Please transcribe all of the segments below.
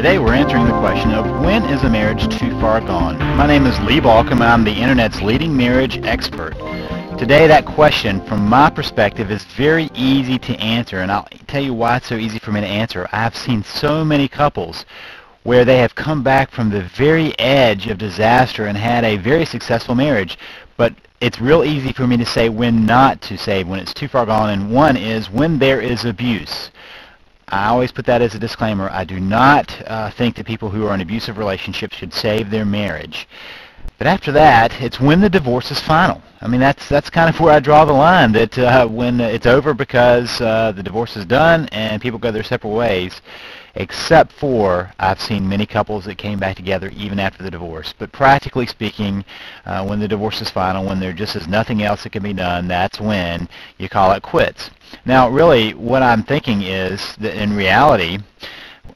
Today we're answering the question of when is a marriage too far gone? My name is Lee Balcom and I'm the Internet's leading marriage expert. Today that question, from my perspective, is very easy to answer, and I'll tell you why it's so easy for me to answer. I've seen so many couples where they have come back from the very edge of disaster and had a very successful marriage, but it's real easy for me to say when not to say when it's too far gone, and one is when there is abuse. I always put that as a disclaimer. I do not think that people who are in abusive relationships should save their marriage. But after that, it's when the divorce is final. I mean, that's kind of where I draw the line, that when it's over because the divorce is done and people go their separate ways, except for I've seen many couples that came back together even after the divorce. But practically speaking, when the divorce is final, when there just is nothing else that can be done, that's when you call it quits. Now, really, what I'm thinking is that in reality,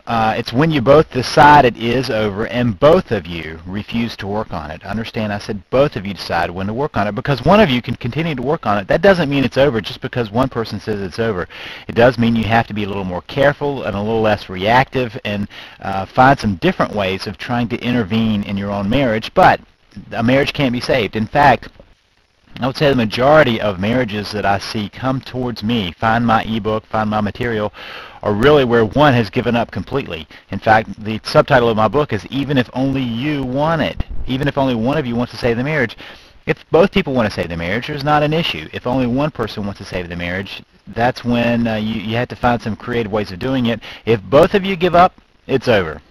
it's when you both decide it is over and both of you refuse to work on it. Understand, I said both of you decide when to work on it, because one of you can continue to work on it. That doesn't mean it's over just because one person says it's over. It does mean you have to be a little more careful and a little less reactive and find some different ways of trying to intervene in your own marriage, but a marriage can't be saved. In fact, I would say the majority of marriages that I see come towards me, find my ebook, find my material, are really where one has given up completely. In fact, the subtitle of my book is Even If Only You Want It. Even if only one of you wants to save the marriage. If both people want to save the marriage, there's not an issue. If only one person wants to save the marriage, that's when you have to find some creative ways of doing it. If both of you give up, it's over.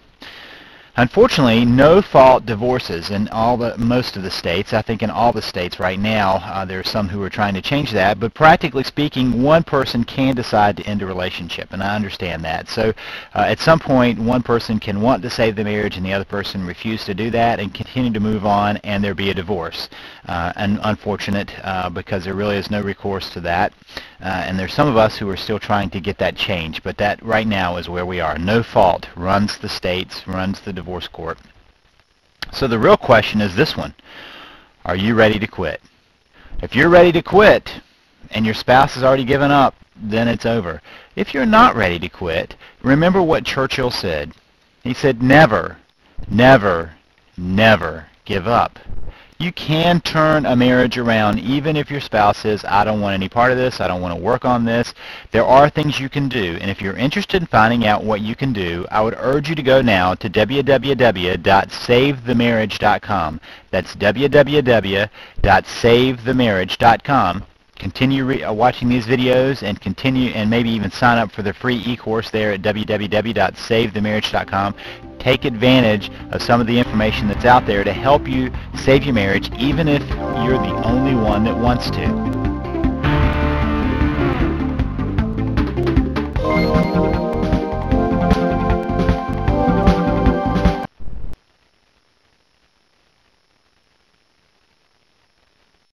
Unfortunately, no-fault divorces in most of the states, I think in all the states right now, there are some who are trying to change that, but practically speaking, one person can decide to end a relationship, and I understand that. So at some point, one person can want to save the marriage and the other person refuse to do that and continue to move on, and there be a divorce. And unfortunate, because there really is no recourse to that. And there's some of us who are still trying to get that change, but that right now is where we are. No fault runs the states, runs the divorce court. So the real question is this one: are you ready to quit? If you're ready to quit and your spouse has already given up, then it's over. If you're not ready to quit, remember what Churchill said. He said, never, never, never give up. You can turn a marriage around even if your spouse says, I don't want any part of this, I don't want to work on this. There are things you can do, and if you're interested in finding out what you can do, I would urge you to go now to www.savethemarriage.com. That's www.savethemarriage.com. Continue watching these videos and continue, and maybe even sign up for the free e-course there at www.savethemarriage.com. Take advantage of some of the information that's out there to help you save your marriage, even if you're the only one that wants to.